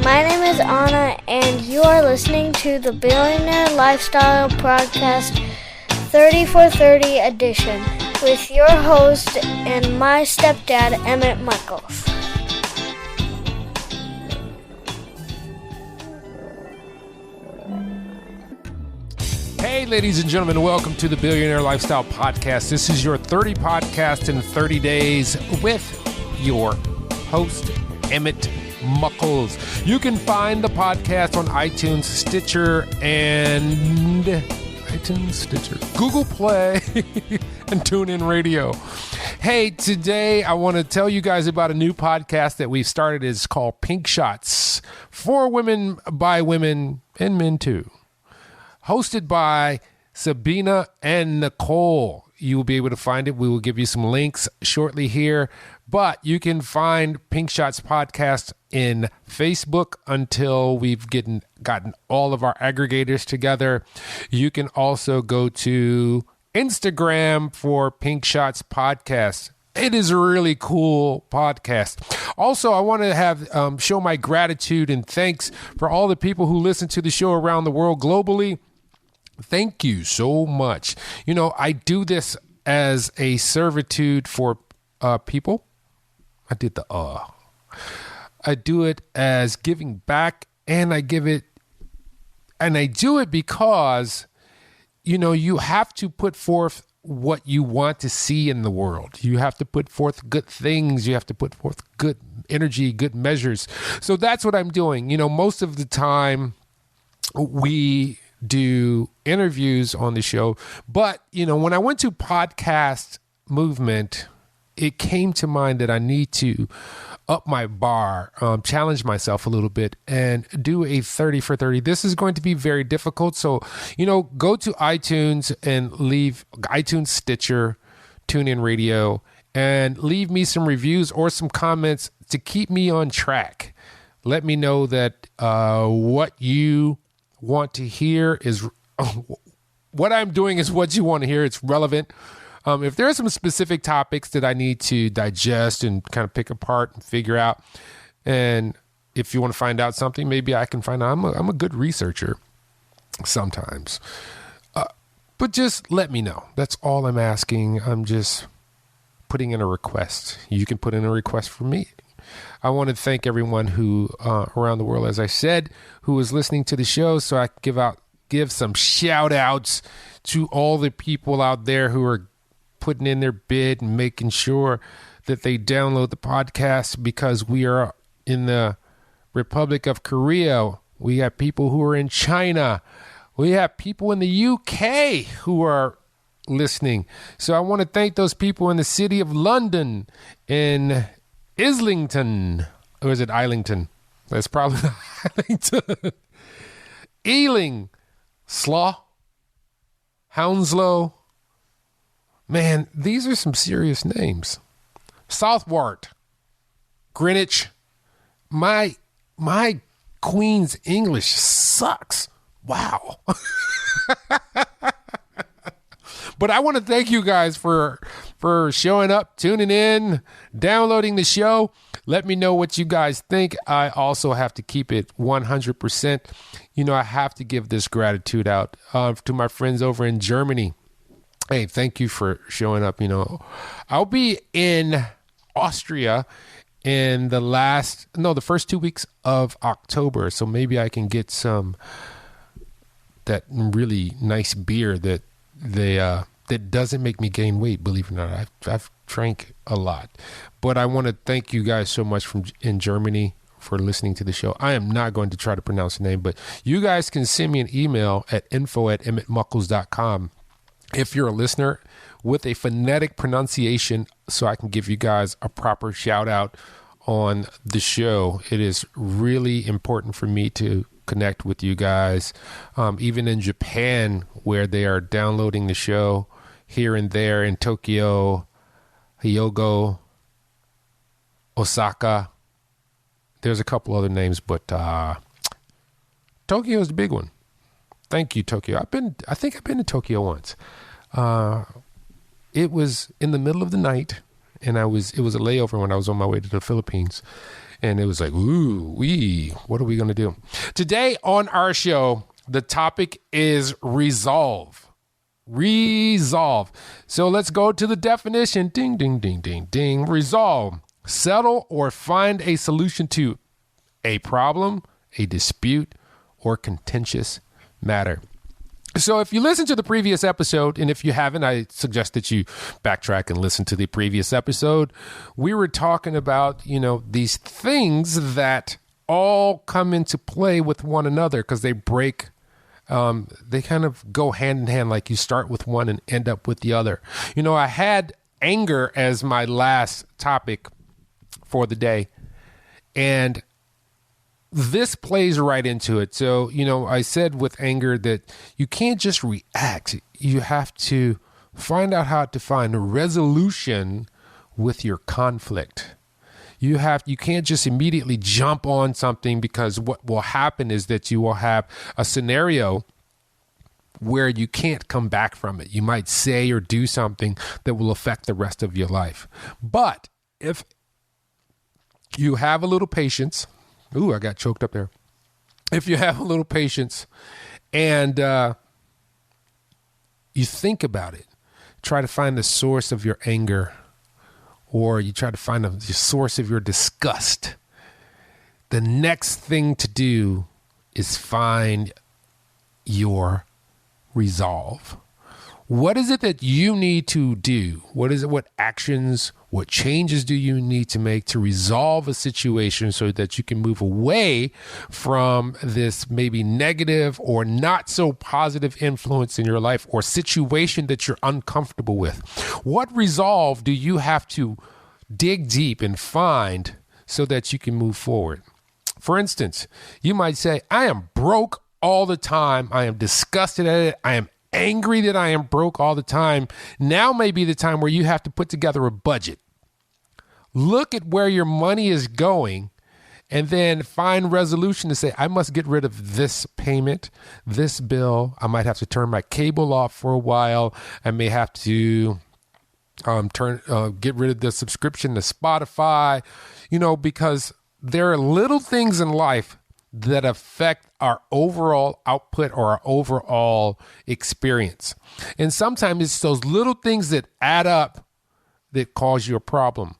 My name is Anna, and you are listening to the Billionaire Lifestyle Podcast 30 for 30 edition with your host and my stepdad, Emmett Michaels. Hey, ladies and gentlemen, welcome to the Billionaire Lifestyle Podcast. This is your 30 podcast in 30 days with your host, Emmett Muckles. You can find the podcast on iTunes, Stitcher, Google Play, and TuneIn Radio. Hey, today I want to tell you guys about a new podcast that we've started. It's called Pink Shots, for women, by women, and men too. Hosted by Sabina and Nicole. You will be able to find it. We will give you some links shortly here. But you can find Pink Shots Podcast in Facebook until we've gotten all of our aggregators together. You can also go to Instagram for Pink Shots Podcast. It is a really cool podcast. Also, I want to have show my gratitude and thanks for all the people who listen to the show around the world globally. Thank you so much. You know, I do this as a servitude for people. I did the I do it as giving back, and I do it because, you know, you have to put forth what you want to see in the world. You have to put forth good things. You have to put forth good energy, good measures. So that's what I'm doing. You know, most of the time we do interviews on the show, but you know, when I went to podcast movement, it came to mind that I need to up my bar, challenge myself a little bit, and do a 30 for 30. This is going to be very difficult. So, you know, go to iTunes and leave iTunes, Stitcher, TuneIn Radio, and leave me some reviews or some comments to keep me on track. Let me know that what you want to hear is what I'm doing is what you want to hear. It's relevant. If there are some specific topics that I need to digest and kind of pick apart and figure out, and if you want to find out something, maybe I can find out. I'm a good researcher sometimes. But just let me know. That's all I'm asking. I'm just putting in a request. You can put in a request for me. I want to thank everyone who around the world, as I said, who is listening to the show, so I can give some shout outs to all the people out there who are putting in their bid and making sure that they download the podcast, because we are in the Republic of Korea. We have people who are in China. We have people in the UK who are listening. So I want to thank those people in the city of London, in Islington, or is it Islington? That's probably Islington. Ealing, Slaw, Hounslow. Man, these are some serious names. Southwart, Greenwich. My Queen's English sucks. Wow. But I want to thank you guys for showing up, tuning in, downloading the show. Let me know what you guys think. I also have to keep it 100%. You know, I have to give this gratitude out to my friends over in Germany. Hey, thank you for showing up. You know, I'll be in Austria in the first 2 weeks of October. So maybe I can get that really nice beer that doesn't make me gain weight. Believe it or not, I've drank a lot. But I want to thank you guys so much in Germany for listening to the show. I am not going to try to pronounce the name, but you guys can send me an email at info@emmettmuckles.com if you're a listener with a phonetic pronunciation, so I can give you guys a proper shout out on the show. It is really important for me to connect with you guys, even in Japan, where they are downloading the show here and there, in Tokyo, Hyogo, Osaka. There's a couple other names, but Tokyo is the big one. Thank you, Tokyo. I think I've been to Tokyo once. It was in the middle of the night, and it was a layover when I was on my way to the Philippines. And it was like, what are we going to do? Today on our show, the topic is resolve. Resolve. So let's go to the definition. Ding, ding, ding, ding, ding. Resolve. Settle or find a solution to a problem, a dispute, or contentious matter. So if you listen to the previous episode, and if you haven't, I suggest that you backtrack and listen to the previous episode. We were talking about, these things that all come into play with one another because they break, they kind of go hand in hand, like you start with one and end up with the other. I had anger as my last topic for the day, and this plays right into it. So, I said with anger that you can't just react. You have to find out how to find a resolution with your conflict. You can't just immediately jump on something, because what will happen is that you will have a scenario where you can't come back from it. You might say or do something that will affect the rest of your life. But if you have a little patience, I got choked up there. If you have a little patience and you think about it, try to find the source of your anger, or you try to find the source of your disgust, the next thing to do is find your resolve. What is it that you need to do? What actions, what changes do you need to make to resolve a situation so that you can move away from this maybe negative or not so positive influence in your life or situation that you're uncomfortable with? What resolve do you have to dig deep and find so that you can move forward? For instance, you might say, I am broke all the time. I am disgusted at it. I am angry that I am broke all the time. Now may be the time where you have to put together a budget. Look at where your money is going, and then find resolution to say, I must get rid of this payment, this bill. I might have to turn my cable off for a while. I may have to get rid of the subscription to Spotify, because there are little things in life that affect our overall output or our overall experience. And sometimes it's those little things that add up that cause you a problem.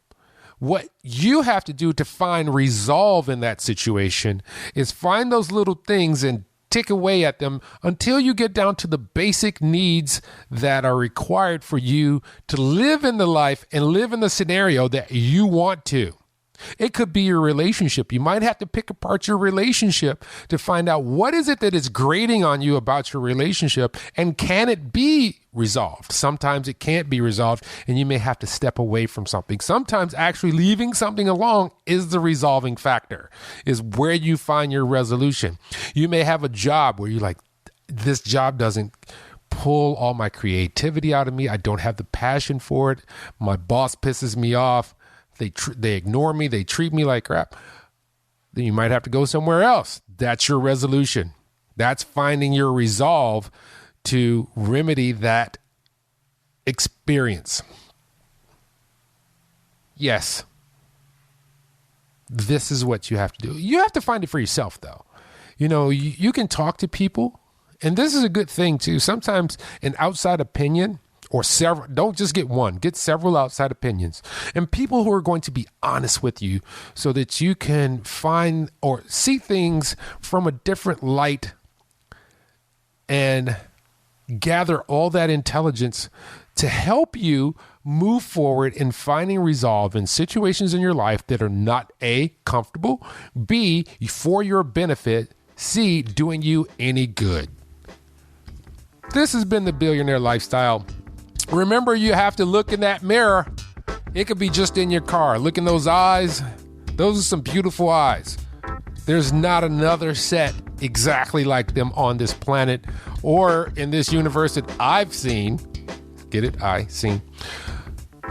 What you have to do to find resolve in that situation is find those little things and tick away at them until you get down to the basic needs that are required for you to live in the life and live in the scenario that you want to. It could be your relationship. You might have to pick apart your relationship to find out what is it that is grating on you about your relationship, and can it be resolved? Sometimes it can't be resolved, and you may have to step away from something. Sometimes actually leaving something alone is the resolving factor, is where you find your resolution. You may have a job where you're like, this job doesn't pull all my creativity out of me. I don't have the passion for it. My boss pisses me off. They ignore me. They treat me like crap. Then you might have to go somewhere else. That's your resolution. That's finding your resolve to remedy that experience. Yes, this is what you have to do. You have to find it for yourself, though. You can talk to people, and this is a good thing, too. Sometimes an outside opinion, or several, don't just get one, get several outside opinions and people who are going to be honest with you so that you can find or see things from a different light and gather all that intelligence to help you move forward in finding resolve in situations in your life that are not A, comfortable, B, for your benefit, C, doing you any good. This has been the Billionaire Lifestyle. Remember, you have to look in that mirror. It could be just in your car. Look in those eyes. Those are some beautiful eyes. There's not another set exactly like them on this planet or in this universe that I've seen. Get it? Seen.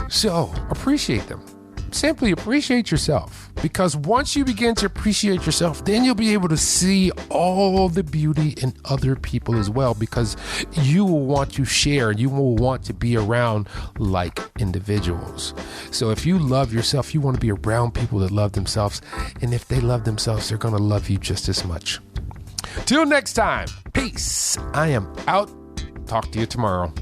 So appreciate them. Simply appreciate yourself. Because once you begin to appreciate yourself, then you'll be able to see all the beauty in other people as well, because you will want to share, you will want to be around like individuals. So if you love yourself, you want to be around people that love themselves. And if they love themselves, they're going to love you just as much. Till next time, peace. I am out. Talk to you tomorrow.